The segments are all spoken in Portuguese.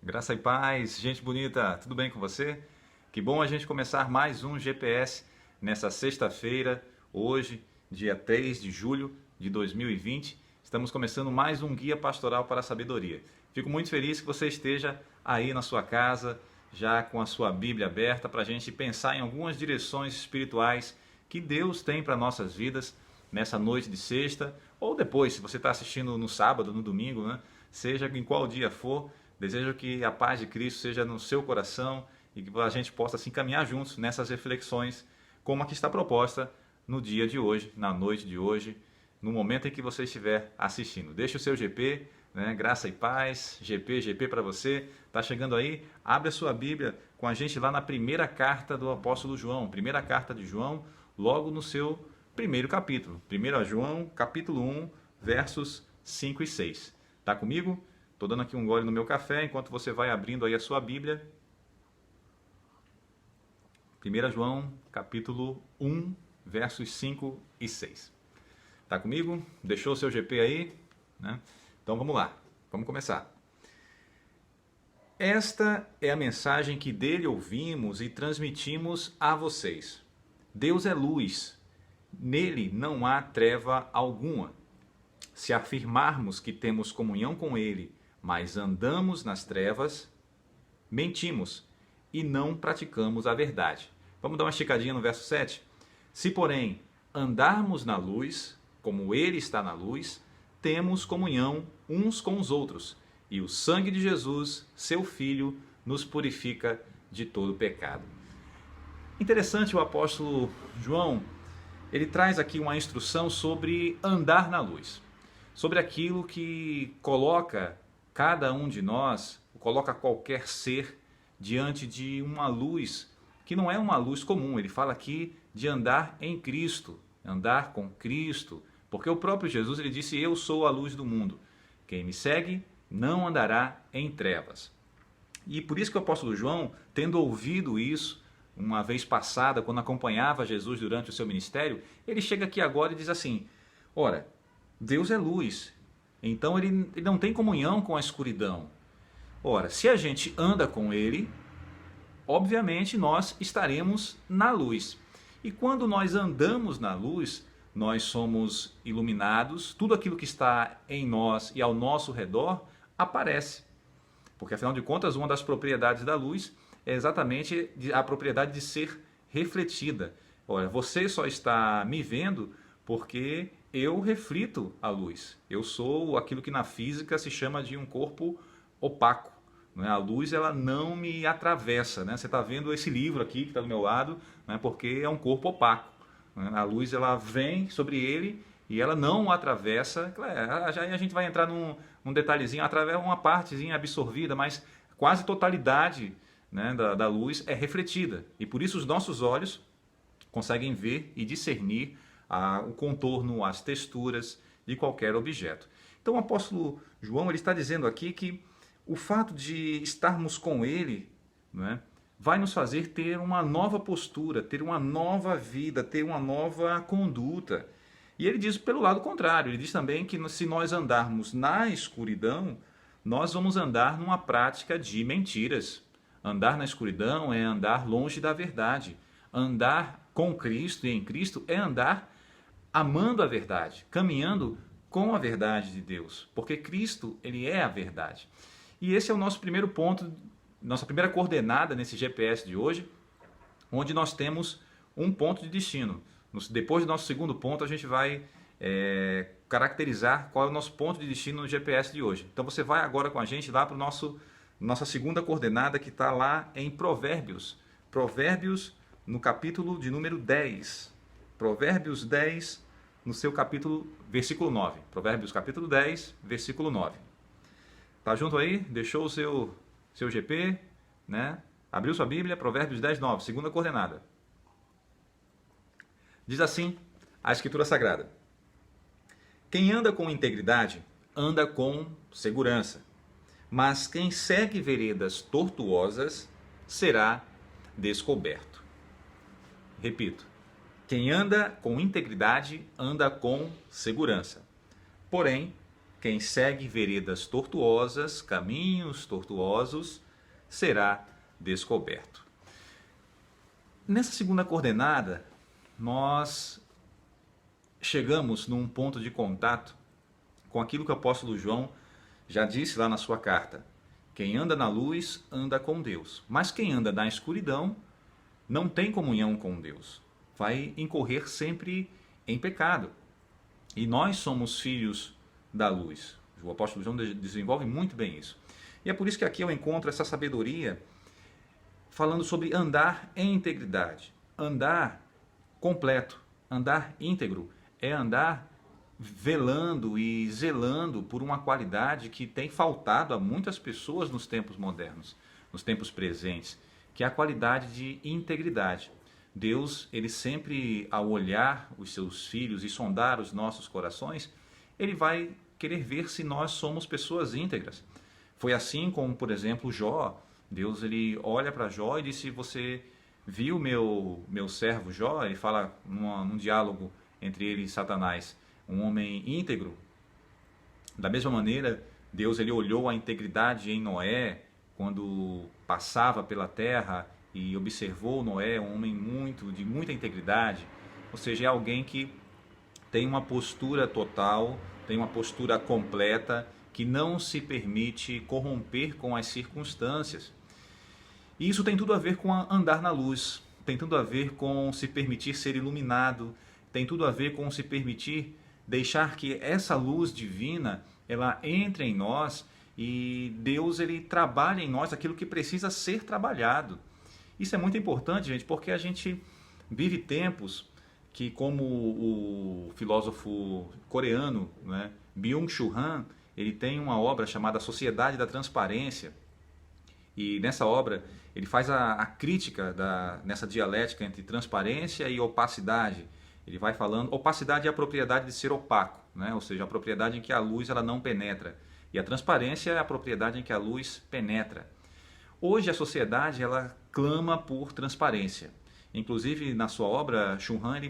Graça e paz, gente bonita, tudo bem com você? Que bom a gente começar mais um GPS nessa sexta-feira, hoje, dia 3 de julho de 2020. Estamos começando mais um guia pastoral para a sabedoria. Fico muito feliz que você esteja aí na sua casa, já com a sua Bíblia aberta, para a gente pensar em algumas direções espirituais que Deus tem para nossas vidas nessa noite de sexta, ou depois, se você está assistindo no sábado, no domingo, né? Seja em qual dia for. Desejo que a paz de Cristo seja no seu coração e que a gente possa assim caminhar juntos nessas reflexões, como a que está proposta no dia de hoje, na noite de hoje, no momento em que você estiver assistindo. Deixe o seu GP, né? Graça e paz, GP para você. Está chegando aí? Abre a sua Bíblia com a gente lá na primeira carta do apóstolo João, primeira carta de João, logo no seu primeiro capítulo. 1 João, capítulo 1, versos 5 e 6. Está comigo? Estou dando aqui um gole no meu café enquanto você vai abrindo aí a sua Bíblia. 1 João, capítulo 1, versos 5 e 6. Está comigo? Deixou o seu GP aí? Né? Então vamos lá, vamos começar. Esta é a mensagem que dele ouvimos e transmitimos a vocês. Deus é luz, nele não há treva alguma. Se afirmarmos que temos comunhão com ele, mas andamos nas trevas, mentimos e não praticamos a verdade. Vamos dar uma esticadinha no verso 7? Se, porém, andarmos na luz, como ele está na luz, temos comunhão uns com os outros, e o sangue de Jesus, seu Filho, nos purifica de todo pecado. Interessante, o apóstolo João, ele traz aqui uma instrução sobre andar na luz, sobre aquilo que coloca cada um de nós, coloca qualquer ser diante de uma luz que não é uma luz comum. Ele fala aqui de andar em Cristo, andar com Cristo, porque o próprio Jesus ele disse: eu sou a luz do mundo. Quem me segue não andará em trevas. E por isso que o apóstolo João, tendo ouvido isso uma vez passada, quando acompanhava Jesus durante o seu ministério, ele chega aqui agora e diz assim: ora, Deus é luz, então ele não tem comunhão com a escuridão. Ora, se a gente anda com ele, obviamente nós estaremos na luz. E quando nós andamos na luz, nós somos iluminados, tudo aquilo que está em nós e ao nosso redor aparece. Porque afinal de contas, uma das propriedades da luz é exatamente a propriedade de ser refletida. Olha, você só está me vendo porque eu reflito a luz. Eu sou aquilo que na física se chama de um corpo opaco. Né? A luz ela não me atravessa. Né? Você está vendo esse livro aqui que está do meu lado, né? Porque é um corpo opaco. Né? A luz ela vem sobre ele e ela não o atravessa. Já a gente vai entrar num detalhezinho, através uma partezinha absorvida, mas quase totalidade, né, da luz é refletida. E por isso os nossos olhos conseguem ver e discernir o contorno, as texturas de qualquer objeto. Então o apóstolo João ele está dizendo aqui que o fato de estarmos com ele, né, vai nos fazer ter uma nova postura, ter uma nova vida, ter uma nova conduta. E ele diz pelo lado contrário, ele diz também que se nós andarmos na escuridão, nós vamos andar numa prática de mentiras. Andar na escuridão é andar longe da verdade. Andar com Cristo e em Cristo é andar amando a verdade, caminhando com a verdade de Deus, porque Cristo, ele é a verdade. E esse é o nosso primeiro ponto, nossa primeira coordenada nesse GPS de hoje, onde nós temos um ponto de destino. Depois do nosso segundo ponto, a gente vai caracterizar qual é o nosso ponto de destino no GPS de hoje. Então você vai agora com a gente lá para nossa segunda coordenada, que está lá em Provérbios. Provérbios no capítulo de número 10. Provérbios 10, no seu capítulo, versículo 9. Provérbios capítulo 10, versículo 9. Tá junto aí? Deixou o seu GP, né? Abriu sua Bíblia, Provérbios 10, 9, segunda coordenada. Diz assim a Escritura Sagrada: quem anda com integridade, anda com segurança, mas quem segue veredas tortuosas será descoberto. Repito, quem anda com integridade, anda com segurança. Porém, quem segue veredas tortuosas, caminhos tortuosos, será descoberto. Nessa segunda coordenada, nós chegamos num ponto de contato com aquilo que o apóstolo João já disse lá na sua carta. Quem anda na luz, anda com Deus. Mas quem anda na escuridão, não tem comunhão com Deus. Vai incorrer sempre em pecado. E nós somos filhos da luz. O apóstolo João desenvolve muito bem isso. E é por isso que aqui eu encontro essa sabedoria falando sobre andar em integridade. Andar completo, andar íntegro, é andar velando e zelando por uma qualidade que tem faltado a muitas pessoas nos tempos modernos, nos tempos presentes, que é a qualidade de integridade. Deus, ele sempre, ao olhar os seus filhos e sondar os nossos corações, ele vai querer ver se nós somos pessoas íntegras. Foi assim como, por exemplo, Jó. Deus, ele olha para Jó e disse: você viu meu servo Jó? Ele fala num diálogo entre ele e Satanás, um homem íntegro. Da mesma maneira, Deus, ele olhou a integridade em Noé quando passava pela terra e observou Noé, um homem de muita integridade. Ou seja, é alguém que tem uma postura total, tem uma postura completa, que não se permite corromper com as circunstâncias. E isso tem tudo a ver com andar na luz, tem tudo a ver com se permitir ser iluminado, tem tudo a ver com se permitir deixar que essa luz divina, ela entre em nós e Deus, ele trabalha em nós aquilo que precisa ser trabalhado. Isso é muito importante, gente, porque a gente vive tempos que, como o filósofo coreano, né, Byung-Chul Han, ele tem uma obra chamada Sociedade da Transparência. E nessa obra ele faz a crítica nessa dialética entre transparência e opacidade. Ele vai falando, opacidade é a propriedade de ser opaco, né? Ou seja, a propriedade em que a luz ela não penetra. E a transparência é a propriedade em que a luz penetra. Hoje a sociedade ela clama por transparência. Inclusive na sua obra, Chul Han ele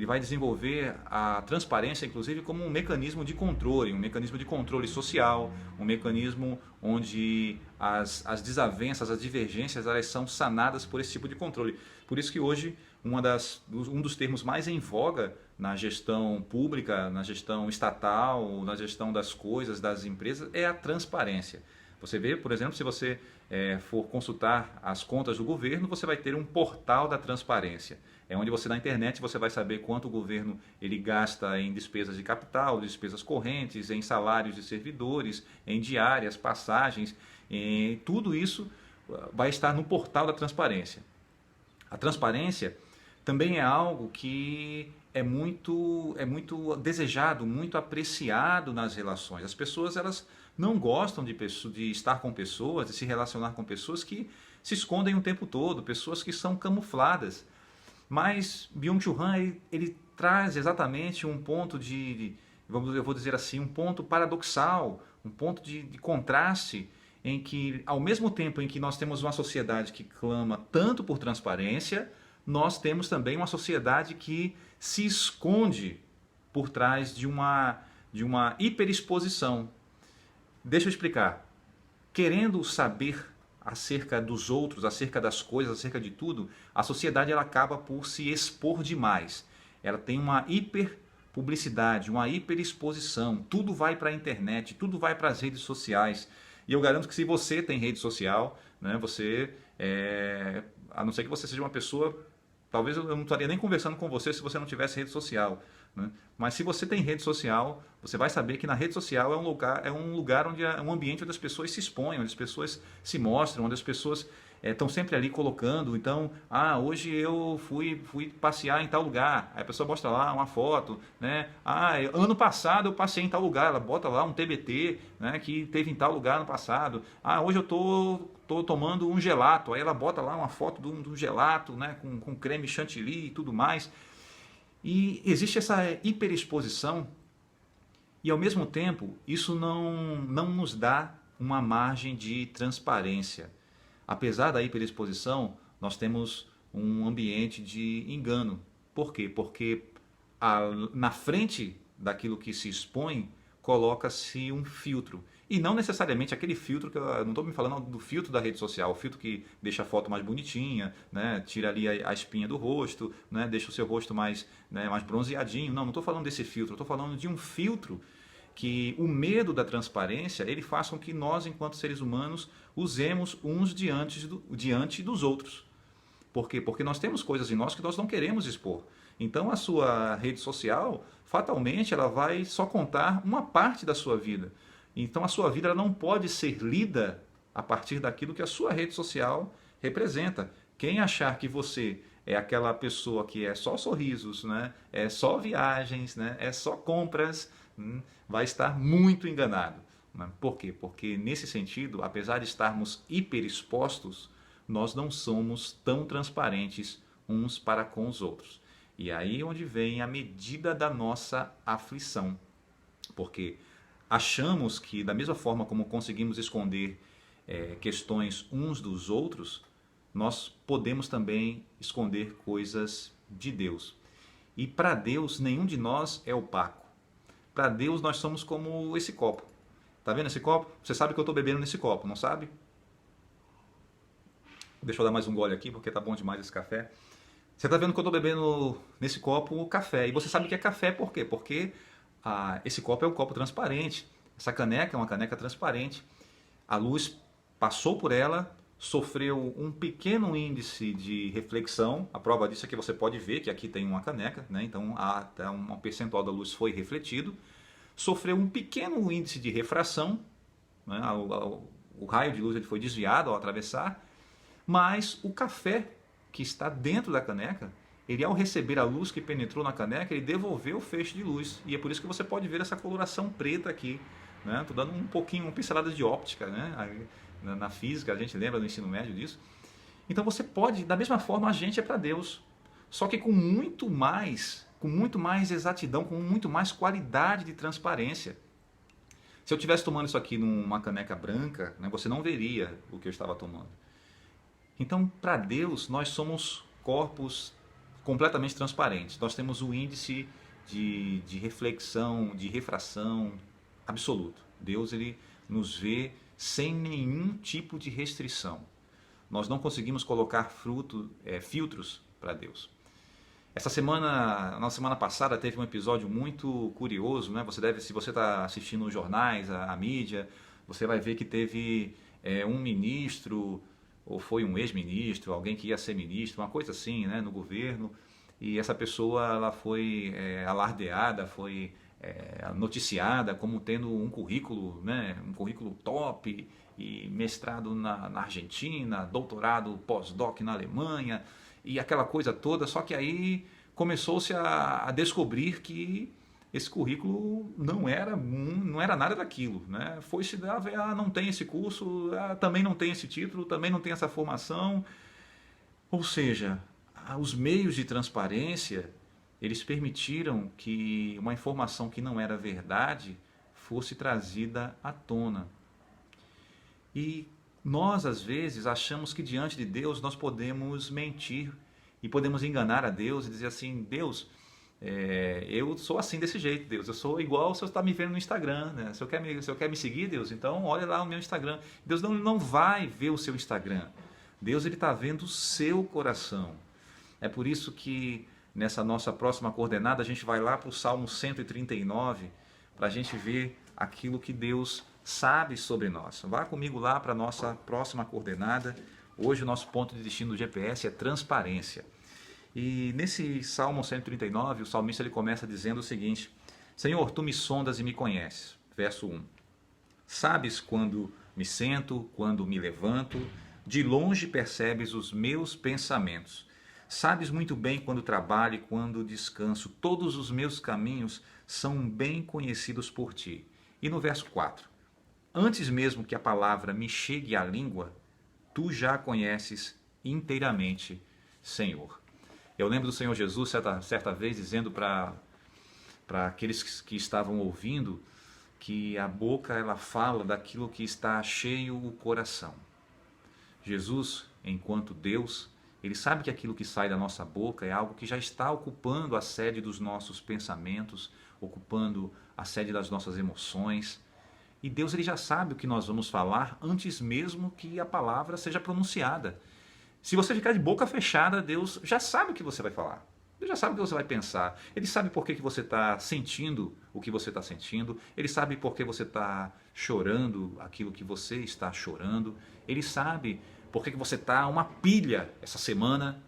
vai desenvolver a transparência, inclusive, como um mecanismo de controle social, um mecanismo onde as desavenças, as divergências, elas são sanadas por esse tipo de controle. Por isso que hoje um dos termos mais em voga na gestão pública, na gestão estatal, na gestão das coisas, das empresas, é a transparência. Você vê, por exemplo, se você for consultar as contas do governo, você vai ter um portal da transparência. É onde você, na internet, você vai saber quanto o governo ele gasta em despesas de capital, despesas correntes, em salários de servidores, em diárias, passagens. Tudo isso vai estar no portal da transparência. A transparência também é algo que é muito desejado, muito apreciado nas relações. As pessoas elas não gostam de estar com pessoas, de se relacionar com pessoas que se escondem o tempo todo, pessoas que são camufladas. Mas Byung-Chul Han ele traz exatamente um ponto eu vou dizer assim, um ponto paradoxal, um ponto de contraste, em que ao mesmo tempo em que nós temos uma sociedade que clama tanto por transparência, nós temos também uma sociedade que se esconde por trás de uma hiperexposição. Deixa eu explicar. Querendo saber acerca dos outros, acerca das coisas, acerca de tudo, a sociedade ela acaba por se expor demais. Ela tem uma hiperpublicidade, uma hiperexposição. Tudo vai para a internet, tudo vai para as redes sociais. E eu garanto que se você tem rede social, né, a não ser que você seja uma pessoa, talvez eu não estaria nem conversando com você se você não tivesse rede social, né? Mas se você tem rede social, você vai saber que na rede social é um lugar onde é um ambiente onde as pessoas se expõem, onde as pessoas se mostram, onde as pessoas estão sempre ali colocando. Então, hoje eu fui passear em tal lugar. Aí a pessoa mostra lá uma foto, né? Ano passado eu passei em tal lugar. Ela bota lá um TBT, né, que teve em tal lugar no passado. Hoje eu tô tomando um gelato. Aí ela bota lá uma foto de um gelato, né, com creme chantilly e tudo mais. E existe essa hiperexposição e, ao mesmo tempo, isso não nos dá uma margem de transparência. Apesar da hiperexposição, nós temos um ambiente de engano. Por quê? Porque na frente daquilo que se expõe, coloca-se um filtro. E não necessariamente aquele filtro que eu não estou me falando do filtro da rede social, o filtro que deixa a foto mais bonitinha, né? Tira ali a espinha do rosto, né? Deixa o seu rosto mais, né, mais bronzeadinho. Não estou falando desse filtro, estou falando de um filtro que o medo da transparência ele faz com que nós, enquanto seres humanos, usemos uns diante dos outros. Por quê? Porque nós temos coisas em nós que nós não queremos expor. Então a sua rede social, fatalmente, ela vai só contar uma parte da sua vida. Então a sua vida ela não pode ser lida a partir daquilo que a sua rede social representa. Quem achar que você é aquela pessoa que é só sorrisos, né? É só viagens, né? É só compras, vai estar muito enganado. Né? Por quê? Porque nesse sentido, apesar de estarmos hiperexpostos, nós não somos tão transparentes uns para com os outros. E aí é onde vem a medida da nossa aflição. Porque achamos que da mesma forma como conseguimos esconder questões uns dos outros, nós podemos também esconder coisas de Deus. E para Deus, nenhum de nós é opaco. Para Deus, nós somos como esse copo. Tá vendo esse copo? Você sabe que eu estou bebendo nesse copo, não sabe? Deixa eu dar mais um gole aqui, porque tá bom demais esse café. Você está vendo que eu estou bebendo nesse copo café. E você sabe que é café por quê? Porque esse copo é um copo transparente. Essa caneca é uma caneca transparente. A luz passou por ela, sofreu um pequeno índice de reflexão. A prova disso é que você pode ver que aqui tem uma caneca, né? Então um percentual da luz foi refletido. Sofreu um pequeno índice de refração, né? O raio de luz ele foi desviado ao atravessar, mas o café que está dentro da caneca, ele ao receber a luz que penetrou na caneca, ele devolveu o feixe de luz. E é por isso que você pode ver essa coloração preta aqui. Estou dando um pouquinho, uma pincelada de óptica, né? Na física, a gente lembra do ensino médio disso. Então você pode, da mesma forma, a gente é para Deus. Só que com muito mais exatidão, com muito mais qualidade de transparência. Se eu estivesse tomando isso aqui numa caneca branca, né, você não veria o que eu estava tomando. Então, para Deus, nós somos corpos completamente transparentes. Nós temos o índice de reflexão, de refração absoluto. Deus ele nos vê sem nenhum tipo de restrição. Nós não conseguimos colocar filtros para Deus. Na semana passada, teve um episódio muito curioso, né? Se você está assistindo os jornais, a mídia, você vai ver que teve um ministro, ou foi um ex-ministro, alguém que ia ser ministro, uma coisa assim, né, no governo, e essa pessoa ela foi alardeada, foi noticiada como tendo um currículo, né, um currículo top, e mestrado na Argentina, doutorado pós-doc na Alemanha, e aquela coisa toda, só que aí começou-se a descobrir que esse currículo não era nada daquilo, né? Foi-se não tem esse curso, também não tem esse título, também não tem essa formação. Ou seja, os meios de transparência, eles permitiram que uma informação que não era verdade fosse trazida à tona. E nós, às vezes, achamos que diante de Deus nós podemos mentir e podemos enganar a Deus e dizer assim, Deus, eu sou assim desse jeito, Deus. Eu sou igual se você está me vendo no Instagram, né? Se eu quer me seguir, Deus, então olha lá o meu Instagram. Deus não vai ver o seu Instagram. Deus está vendo o seu coração. É por isso que nessa nossa próxima coordenada a gente vai lá para o Salmo 139 para a gente ver aquilo que Deus sabe sobre nós. Vá comigo lá para a nossa próxima coordenada. Hoje o nosso ponto de destino do GPS é transparência. E nesse Salmo 139, o salmista ele começa dizendo o seguinte: Senhor, tu me sondas e me conheces. Verso 1. Sabes quando me sento, quando me levanto, de longe percebes os meus pensamentos. Sabes muito bem quando trabalho e quando descanso. Todos os meus caminhos são bem conhecidos por ti. E no verso 4. Antes mesmo que a palavra me chegue à língua, tu já conheces inteiramente, Senhor. Eu lembro do Senhor Jesus certa vez dizendo para aqueles que estavam ouvindo que a boca ela fala daquilo que está cheio o coração. Jesus, enquanto Deus, ele sabe que aquilo que sai da nossa boca é algo que já está ocupando a sede dos nossos pensamentos, ocupando a sede das nossas emoções. E Deus ele já sabe o que nós vamos falar antes mesmo que a palavra seja pronunciada. Se você ficar de boca fechada, Deus já sabe o que você vai falar. Deus já sabe o que você vai pensar. Ele sabe por que você está sentindo o que você está sentindo. Ele sabe por que você está chorando aquilo que você está chorando. Ele sabe por que você está uma pilha essa semana.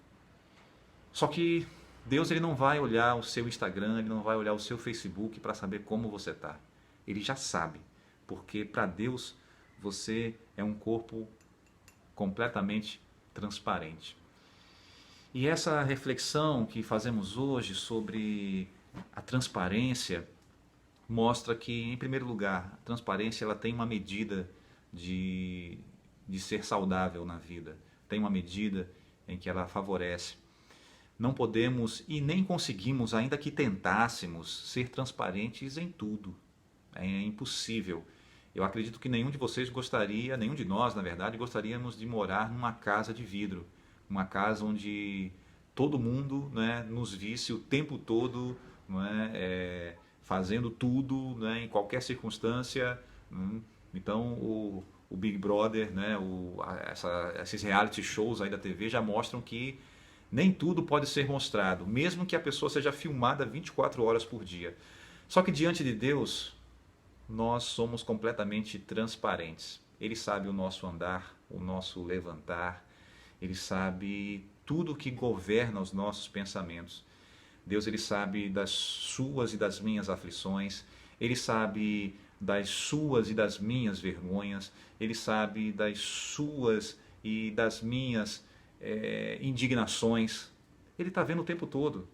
Só que Deus ele não vai olhar o seu Instagram, ele não vai olhar o seu Facebook para saber como você está. Ele já sabe. Porque para Deus você é um corpo completamente transparente. E essa reflexão que fazemos hoje sobre a transparência mostra que, em primeiro lugar, a transparência ela tem uma medida de ser saudável na vida, tem uma medida em que ela favorece. Não podemos e nem conseguimos, ainda que tentássemos, ser transparentes em tudo. É impossível. Eu acredito que nenhum de vocês gostaria, nenhum de nós, na verdade, gostaríamos de morar numa casa de vidro. Uma casa onde todo mundo, né, nos visse o tempo todo, não é, fazendo tudo, né, em qualquer circunstância. Então, o Big Brother, né, esses reality shows aí da TV já mostram que nem tudo pode ser mostrado, mesmo que a pessoa seja filmada 24 horas por dia. Só que diante de Deus, nós somos completamente transparentes. Ele sabe o nosso andar, o nosso levantar. Ele sabe tudo que governa os nossos pensamentos. Deus ele sabe das suas e das minhas aflições. Ele sabe das suas e das minhas vergonhas. Ele sabe das suas e das minhas indignações. Ele está vendo o tempo todo.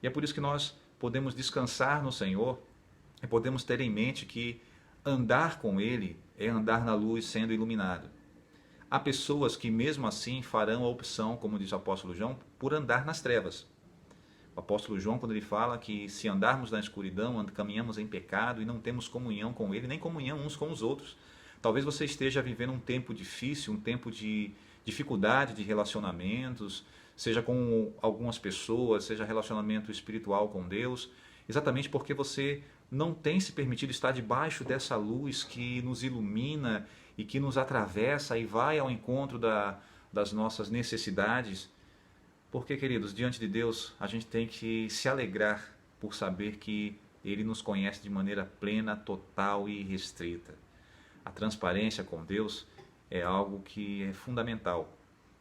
E é por isso que nós podemos descansar no Senhor e podemos ter em mente que andar com Ele é andar na luz sendo iluminado. Há pessoas que mesmo assim farão a opção, como diz o apóstolo João, por andar nas trevas. O apóstolo João, quando ele fala que se andarmos na escuridão, caminhamos em pecado e não temos comunhão com Ele, nem comunhão uns com os outros. Talvez você esteja vivendo um tempo difícil, um tempo de dificuldade de relacionamentos, seja com algumas pessoas, seja relacionamento espiritual com Deus, exatamente porque você não tem se permitido estar debaixo dessa luz que nos ilumina e que nos atravessa e vai ao encontro das nossas necessidades. Porque, queridos, diante de Deus, a gente tem que se alegrar por saber que Ele nos conhece de maneira plena, total e restrita. A transparência com Deus é algo que é fundamental.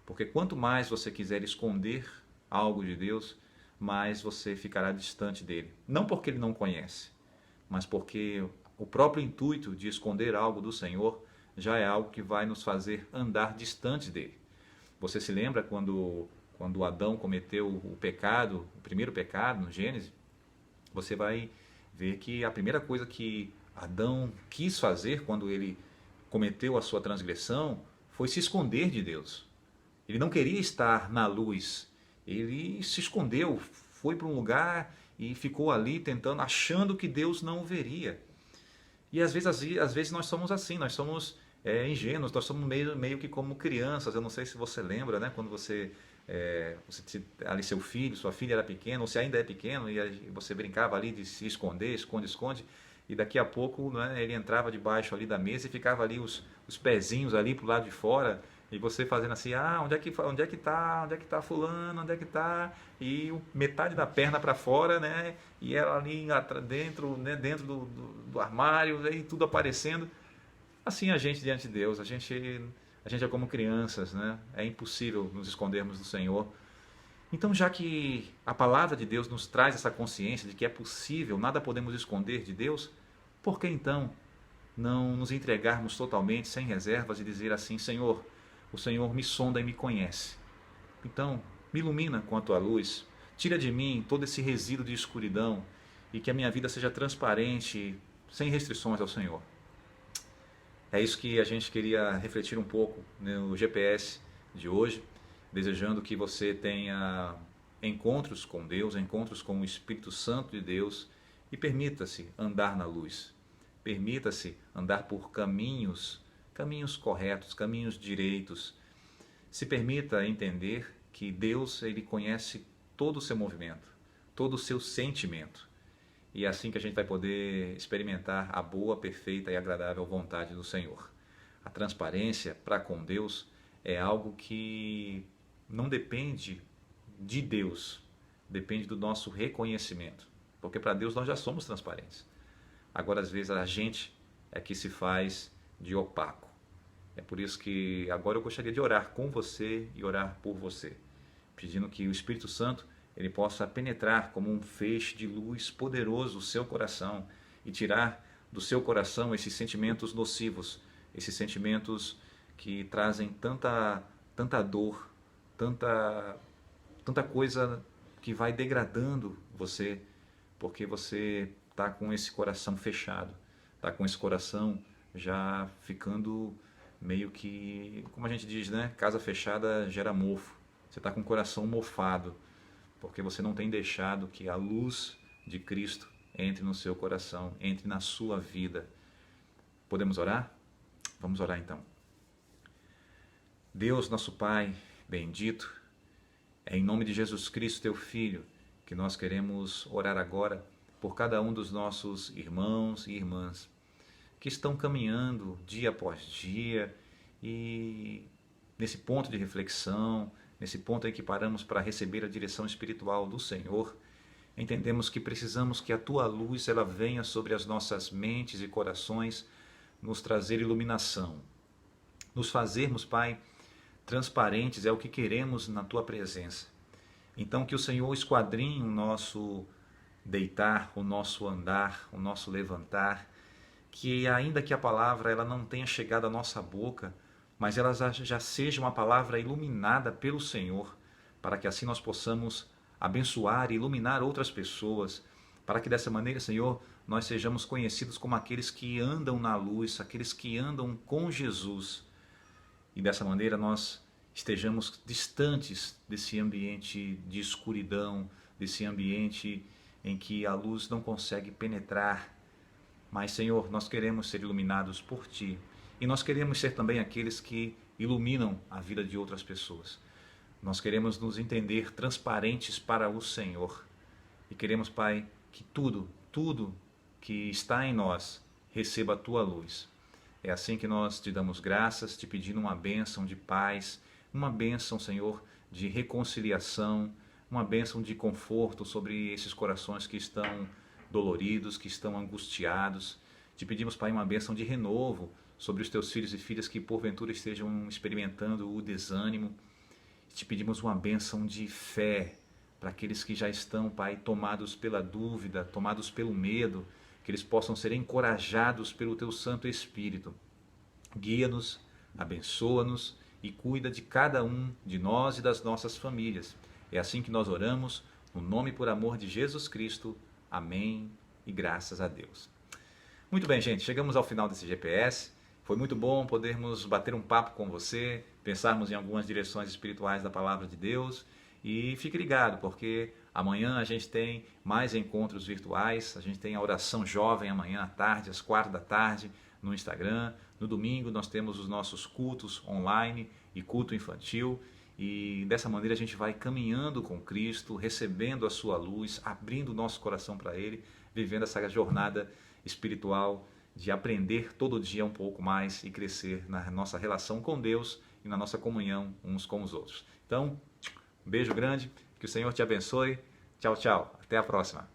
Porque quanto mais você quiser esconder algo de Deus, mais você ficará distante dele. Não porque Ele não conhece, mas porque o próprio intuito de esconder algo do Senhor já é algo que vai nos fazer andar distante dele. Você se lembra quando Adão cometeu o pecado, o primeiro pecado no Gênesis? Você vai ver que a primeira coisa que Adão quis fazer quando ele cometeu a sua transgressão foi se esconder de Deus. Ele não queria estar na luz, ele se escondeu, foi para um lugar e ficou ali tentando, achando que Deus não o veria. E às vezes nós somos assim, nós somos ingênuos, nós somos meio que como crianças. Eu não sei se você lembra, né, quando você ali seu filho, sua filha era pequena, ou se ainda é pequeno, e você brincava ali de se esconder, esconde, e daqui a pouco, né, ele entrava debaixo ali da mesa e ficava ali os pezinhos ali pro lado de fora, e você fazendo assim, onde é que tá fulano, onde é que tá? E metade da perna para fora, né? E ela ali dentro, né, dentro do armário, e tudo aparecendo. Assim a gente diante de Deus, a gente é como crianças, né? É impossível nos escondermos do Senhor. Então, já que a palavra de Deus nos traz essa consciência de que é possível, nada podemos esconder de Deus, por que então não nos entregarmos totalmente, sem reservas, e dizer assim, Senhor, o Senhor me sonda e me conhece. Então, me ilumina com a tua luz, tira de mim todo esse resíduo de escuridão e que a minha vida seja transparente, sem restrições ao Senhor. É isso que a gente queria refletir um pouco no GPS de hoje, desejando que você tenha encontros com Deus, encontros com o Espírito Santo de Deus e permita-se andar na luz. Permita-se andar por caminhos corretos, caminhos direitos. Se permita entender que Deus ele conhece todo o seu movimento, todo o seu sentimento. E é assim que a gente vai poder experimentar a boa, perfeita e agradável vontade do Senhor. A transparência para com Deus é algo que não depende de Deus, depende do nosso reconhecimento. Porque para Deus nós já somos transparentes. Agora, às vezes, a gente é que se faz de opaco. É por isso que agora eu gostaria de orar com você e orar por você, pedindo que o Espírito Santo ele possa penetrar como um feixe de luz poderoso o seu coração e tirar do seu coração esses sentimentos nocivos, esses sentimentos que trazem tanta dor, tanta coisa que vai degradando você, porque você está com esse coração fechado, está com esse coração já ficando meio que, como a gente diz, né? Casa fechada gera mofo. Você está com o coração mofado, porque você não tem deixado que a luz de Cristo entre no seu coração, entre na sua vida. Podemos orar? Vamos orar então. Deus, nosso Pai bendito, é em nome de Jesus Cristo, teu Filho, que nós queremos orar agora por cada um dos nossos irmãos e irmãs que estão caminhando dia após dia e nesse ponto de reflexão, nesse ponto em que paramos para receber a direção espiritual do Senhor, entendemos que precisamos que a Tua luz ela venha sobre as nossas mentes e corações, nos trazer iluminação, nos fazermos, Pai, transparentes é o que queremos na Tua presença. Então que o Senhor esquadrinhe o nosso deitar, o nosso andar, o nosso levantar, que ainda que a palavra ela não tenha chegado à nossa boca, mas ela já seja uma palavra iluminada pelo Senhor, para que assim nós possamos abençoar e iluminar outras pessoas, para que dessa maneira, Senhor, nós sejamos conhecidos como aqueles que andam na luz, aqueles que andam com Jesus. E dessa maneira nós estejamos distantes desse ambiente de escuridão, desse ambiente em que a luz não consegue penetrar. Mas, Senhor, nós queremos ser iluminados por Ti. E nós queremos ser também aqueles que iluminam a vida de outras pessoas. Nós queremos nos entender transparentes para o Senhor. E queremos, Pai, que tudo que está em nós receba a Tua luz. É assim que nós te damos graças, te pedindo uma bênção de paz, uma bênção, Senhor, de reconciliação, uma bênção de conforto sobre esses corações que estão doloridos, que estão angustiados. Te pedimos, Pai, uma bênção de renovo sobre os teus filhos e filhas que porventura estejam experimentando o desânimo. Te pedimos uma bênção de fé para aqueles que já estão, Pai, tomados pela dúvida, tomados pelo medo, que eles possam ser encorajados pelo Teu Santo Espírito. Guia-nos, abençoa-nos e cuida de cada um de nós e das nossas famílias. É assim que nós oramos, no nome e por amor de Jesus Cristo. Amém e graças a Deus. Muito bem, gente, chegamos ao final desse GPS. Foi muito bom podermos bater um papo com você, pensarmos em algumas direções espirituais da Palavra de Deus. E fique ligado, porque amanhã a gente tem mais encontros virtuais. A gente tem a oração jovem amanhã à tarde, às 16h, no Instagram. No domingo nós temos os nossos cultos online e culto infantil. E dessa maneira a gente vai caminhando com Cristo, recebendo a sua luz, abrindo o nosso coração para Ele, vivendo essa jornada espiritual de aprender todo dia um pouco mais e crescer na nossa relação com Deus e na nossa comunhão uns com os outros. Então, um beijo grande, que o Senhor te abençoe. Tchau, tchau. Até a próxima.